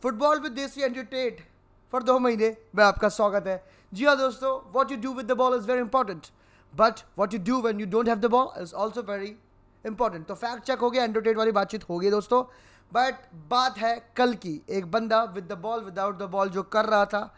Football with देसी एंटरटेट for 2 महीने में आपका स्वागत है। जी हाँ दोस्तों, what you do with the ball is very important, but what you do when you don't have the ball is also very important. तो फैक्ट चेक हो गया, एंटरटेट वाली बातचीत हो गई दोस्तों। बट बात है कल की, एक बंदा with the ball without the ball जो कर रहा था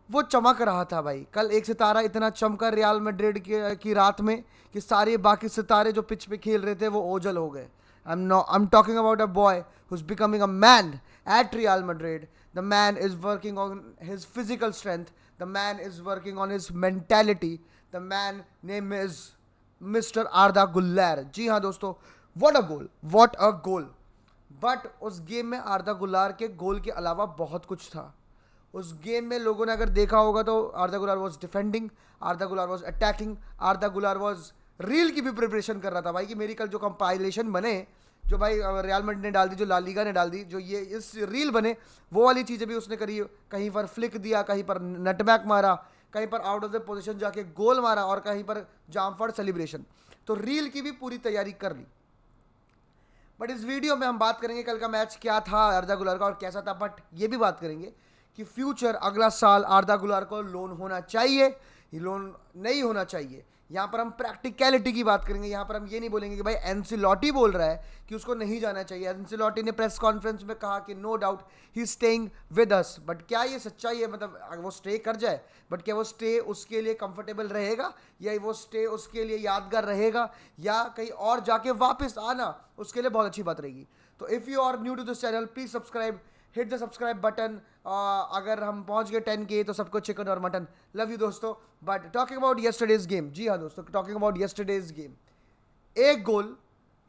वो चमक रहा था भाई। कल एक सितारा इतना चमका रियल मैड्रिड की रात में कि सारे बाकी सितारे जो पिच पे खेल रहे थे वो ओझल हो गए। I'm talking about a boy who's becoming a man at Real Madrid. The man is working on his physical strength. The man is working on his mentality. The man name is Mr. Arda Güler. जी हाँ दोस्तों, what a goal, what a goal. But उस game में आर्दा गुलार के गोल के अलावा बहुत कुछ था। उस गेम में लोगों ने अगर देखा होगा तो Arda Guler was defending, Arda Guler was attacking, Arda Guler was real की भी प्रिपरेशन कर रहा था भाई कि मेरी कल जो कंपाइलेशन बने, जो भाई रियल मैड्रिड ने डाल दी, जो ला लीगा ने डाल दी, जो ये इस रील बने, वो वाली चीज़ें भी उसने करी। कहीं पर फ्लिक दिया, कहीं पर नटमैक मारा, कहीं पर आउट ऑफ द पोजीशन जाके गोल मारा और कहीं पर जामफड़ सेलिब्रेशन। तो रील की भी पूरी तैयारी कर ली। बट इस वीडियो में हम बात करेंगे कल का मैच क्या था आर्दा गुलार का और कैसा था। बट ये भी बात करेंगे कि फ्यूचर अगला साल आर्दा गुलार को लोन होना चाहिए, लोन नहीं होना चाहिए। यहाँ पर हम प्रैक्टिकलिटी की बात करेंगे। यहाँ पर हम ये नहीं बोलेंगे कि भाई एंसिलॉटी बोल रहा है कि उसको नहीं जाना चाहिए। एंसिलॉटी ने प्रेस कॉन्फ्रेंस में कहा कि no doubt he staying with us. But क्या ये सच्चाई है? मतलब अगर वो स्टे कर जाए, बट क्या वो स्टे उसके लिए कंफर्टेबल रहेगा, या वो स्टे उसके लिए यादगार रहेगा, या कहीं और जाके वापस आना उसके लिए बहुत अच्छी बात रहेगी। तो if you are new to this channel please subscribe, hit the subscribe button. अगर हम पहुंच गए 10K तो सबको चिकन और मटन। लव यू दोस्तों। But talking about yesterday's game, जी हाँ दोस्तों, टॉकिंग अबाउट येस्टरडेज गेम, एक goal,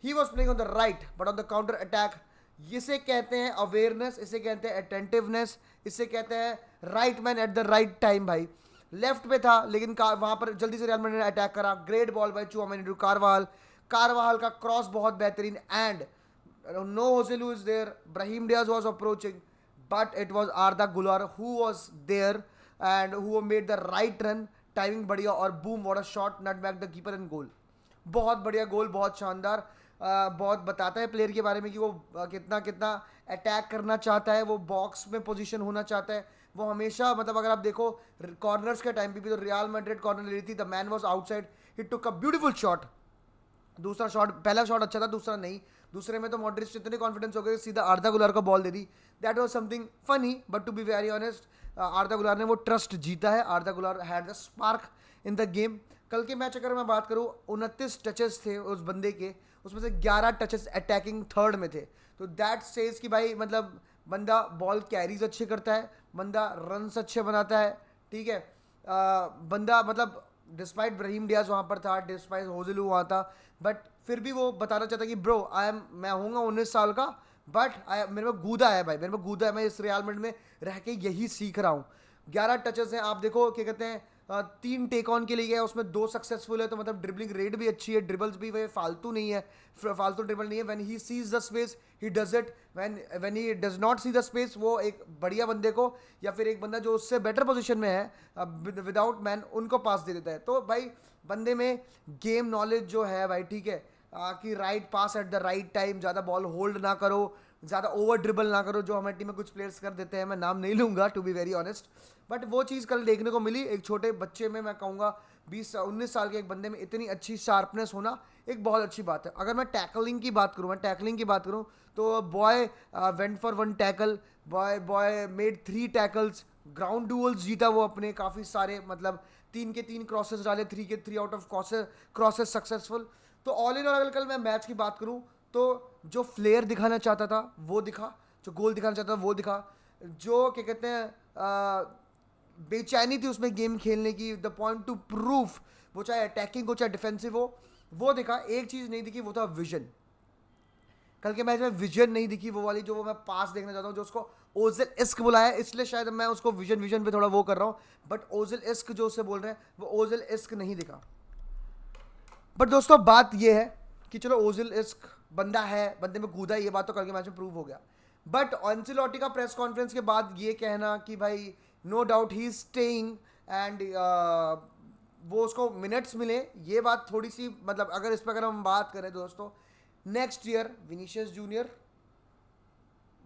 he was playing on the right but on the counter attack. इसे कहते हैं अवेयरनेस, इसे कहते हैं अटेंटिवनेस, इसे कहते हैं right man at the right time. भाई लेफ्ट पे था लेकिन वहां पर जल्दी से रियल मैड्रिड ने अटैक करा। Great ball by Tchouameni Karwal, Karwal का क्रॉस बहुत बेहतरीन, and no Joselu is there. Brahim Diaz was approaching, but it was Arda Güler who was there and who made the right run. Timing बढ़िया और boom, what a shot, nut back the keeper and goal. बहुत बढ़िया गोल, बहुत शानदार। बहुत बताता है player के बारे में कि वो कितना कितना अटैक करना चाहता है, वो बॉक्स में पोजीशन होना चाहता है। वो हमेशा, मतलब अगर आप देखो कॉर्नर्स के टाइम पे भी तो रियल मैड्रिड कॉर्नर ले रही थी, the man was outside, he took a beautiful shot. दूसरा शॉट, पहला शॉट अच्छा था, दूसरा नहीं। दूसरे में तो मॉड्रिच इतने कॉन्फिडेंस हो गए सीधा आर्दा गुलार को बॉल दे दी। That was something funny, but to be very honest Arda Guler ने वो ट्रस्ट जीता है। Arda Guler had the spark in the game. कल के मैच अगर मैं बात करूँ, 29 टचेस थे उस बंदे के, उसमें से 11 टचेस अटैकिंग थर्ड में थे। तो दैट सेज कि भाई मतलब बंदा बॉल कैरीज अच्छे करता है, बंदा रन्स अच्छे बनाता है, ठीक है। बंदा मतलब डिस्पाइट ब्राहीम डियाज वहाँ पर था, डिस्पाइट होजलू वहाँ था, बट फिर भी वो बताना चाहता कि ब्रो मैं होऊंगा 19 साल का, बट मेरे में गूदा है भाई, मेरे में गूदा है, मैं इस रियल मैड्रिड में रह के यही सीख रहा हूँ। 11 टचेस हैं, आप देखो क्या कहते हैं, 3 टेक ऑन के लिए गया, उसमें 2 सक्सेसफुल है। तो मतलब ड्रिबलिंग रेट भी अच्छी है, ड्रिबल्स भी वही फालतू नहीं है, फालतू ड्रिबल नहीं है। When he sees the space he does it, when he does not see the space, वो एक बढ़िया बंदे को या फिर एक बंदा जो उससे बेटर पोजीशन में है विदाउट मैन, उनको पास दे देता है। तो भाई बंदे में गेम नॉलेज जो है भाई, ठीक है, कि right pass at the right time, ज़्यादा बॉल होल्ड ना करो, ज़्यादा ओवर ड्रिबल ना करो, जो हमारी टीम में कुछ प्लेयर्स कर देते हैं, मैं नाम नहीं लूँगा to be very honest. But वो चीज़ कल देखने को मिली एक छोटे बच्चे में। मैं कहूँगा 20-19 साल के एक बंदे में इतनी अच्छी शार्पनेस होना एक बहुत अच्छी बात है। अगर मैं टैकलिंग की बात करूँ, तो boy went for 1 tackle, boy made 3 tackles, ground duels जीता वो अपने काफ़ी सारे, मतलब 3 के 3 क्रॉसेस डाले, 3 के 3 आउट ऑफ क्रॉसेस सक्सेसफुल। तो ऑल इन ऑल अगर कल मैं मैच की बात करूँ तो जो फ्लेयर दिखाना चाहता था वो दिखा, जो गोल दिखाना चाहता था वो दिखा, जो क्या कहते हैं बेचैनी थी उसमें गेम खेलने की, द पॉइंट टू प्रूफ, वो चाहे अटैकिंग हो चाहे डिफेंसिव हो, वो दिखा। एक चीज़ नहीं दिखी, वो था विजन। कल के मैच में विजन नहीं दिखी, वो वाली जो वो मैं पास देखना चाहता हूँ, जो उसको ओजिल इस्क बुलाया, इसलिए शायद मैं उसको विजन पे थोड़ा वो कर रहा हूँ। बट ओजिल इस्क जो उसे बोल रहे हैं वो ओजिल इस्क नहीं दिखा। बट दोस्तों बात ये है कि चलो ओजिल इस्क बंदा है, बंदे में कूदा, ये बात तो कल के मैच में प्रूव हो गया। बट एंसिलोटी का प्रेस कॉन्फ्रेंस के बाद ये कहना कि भाई no doubt he is staying and वो उसको मिनट्स मिले, ये बात थोड़ी सी, मतलब अगर इस पर अगर हम बात करें दोस्तों, next year Vinicius Junior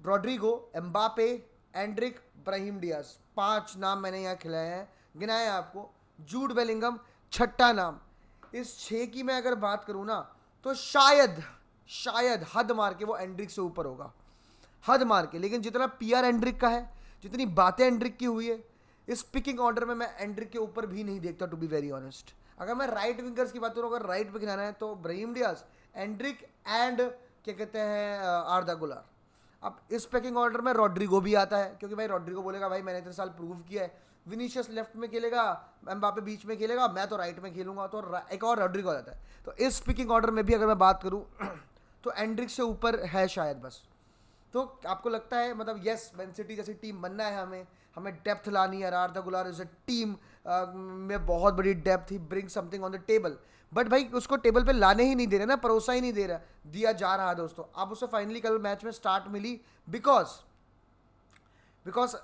Rodrigo, Mbappe, Endrick, Brahim Diaz, 5 नाम मैंने यहाँ खिलाए हैं, गिनाए हैं आपको। जूड बेलिंगम छठा नाम। इस 6 की मैं अगर बात करूँ ना तो शायद हद मार के वो एंड्रिक से ऊपर होगा, हद मार के। लेकिन जितना पीआर एंड्रिक का है, जितनी बातें एंड्रिक की हुई है, इस पिकिंग ऑर्डर में मैं एंड्रिक के ऊपर भी नहीं देखता, टू बी वेरी ऑनेस्ट। अगर मैं राइट विंगर्स की बात करूँ, अगर राइट पे खिलाना है तो ब्राहिम डियाज, एंड्रिक एंड क्या कहते हैं आर्दा गुलार। अब इस पैकिंग ऑर्डर में रॉड्रिगो भी आता है, क्योंकि भाई रॉड्रिगो बोलेगा भाई मैंने इतने साल प्रूव किया है। विनीशियस लेफ्ट में खेलेगा, एम्बापे बीच में खेलेगा, मैं तो राइट में खेलूंगा, तो एक और रॉड्रिगो आ जाता है। तो इस पिकिंग ऑर्डर में भी अगर मैं बात करूं तो एंड्रिक से ऊपर है शायद बस। तो आपको लगता है मतलब यस मैन सिटी जैसी टीम बनना है, हमें डेप्थ लानी है। आर्दा गुलार इज अ टीम में बहुत बड़ी depth, he bring something on the table, but भाई उसको टेबल पे लाने ही नहीं दे रहे ना, परोसा ही नहीं दे रहा, दिया जा रहा है दोस्तों। अब उसे फाइनली कल मैच में स्टार्ट मिली बिकॉज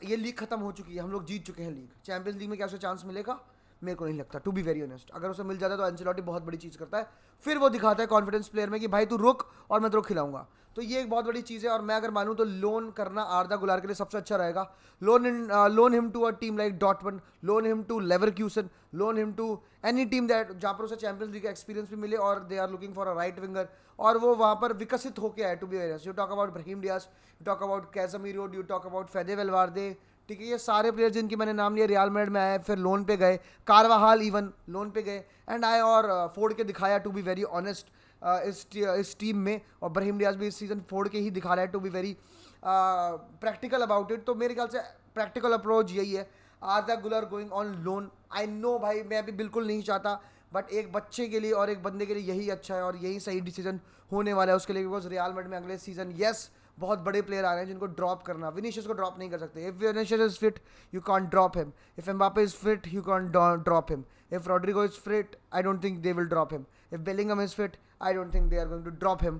ये लीग खत्म हो चुकी है, हम लोग जीत चुके हैं लीग। चैंपियंस लीग में क्या उसे चांस मिलेगा? मेरे को नहीं लगता, टू बी वेरी ऑनेस्ट। अगर उसे मिल जाता है तो एंcelotti बहुत बड़ी चीज़ करता है, फिर वो दिखाता है कॉन्फिडेंस प्लेयर में कि भाई तू रुक और मैं तेरे को खिलाऊंगा। तो ये एक बहुत बड़ी चीज़ है, और मैं अगर मानूँ तो लोन करना आर्दा गुलार के लिए सबसे अच्छा रहेगा। Loan him to a team like Dortmund, loan him to Leverkusen, loan him to any team that जहाँ पर उसे चैंपियंस लीग का एक्सपीरियंस भी मिले, और they are looking for a right winger, और वो वहाँ पर विकसित होकर आए। To be very honest, you talk about Brahim Diaz, you talk about Casemiro, you talk about Fede Valverde, ठीक है। ये सारे प्लेयर जिनकी मैंने नाम लिया रियल मैड्रिड में आए, फिर लोन पे गए, कारवाहाल इवन लोन पे गए, एंड आए और फोड़ के दिखाया, टू बी वेरी ऑनेस्ट, इस टीम में। और ब्राहिम डियाज भी इस सीजन फोड़ के ही दिखा रहा है, to be very practical about it. तो मेरे ख्याल से प्रैक्टिकल अप्रोच यही है, आर्दा गुलर going on loan. I know भाई मैं अभी बिल्कुल नहीं चाहता, बट एक बच्चे के लिए और एक बंदे के लिए यही अच्छा है, और यही सही डिसीजन होने वाला है उसके लिए, बिकॉज रियल मैड्रिड में अगले सीजन यस बहुत बड़े प्लेयर आ रहे हैं जिनको ड्रॉप करना। विनीशियस को ड्रॉप नहीं कर सकते। If Vinicius is fit you can't drop him, if Mbappe is fit you can't drop him, if Rodrigo is fit I don't think they will drop him, if Bellingham is fit I don't think they are going to drop him.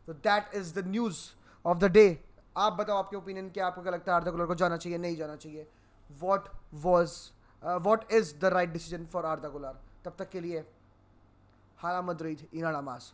तो that is the news of the day. आप बताओ आपके opinion क्या, आपको क्या लगता है आर्दा गुलर को जाना चाहिए नहीं जाना चाहिए? What is the right decision for आर्दा गुलर? तब तक के लिए हाला मद्रिद इनाडा मास।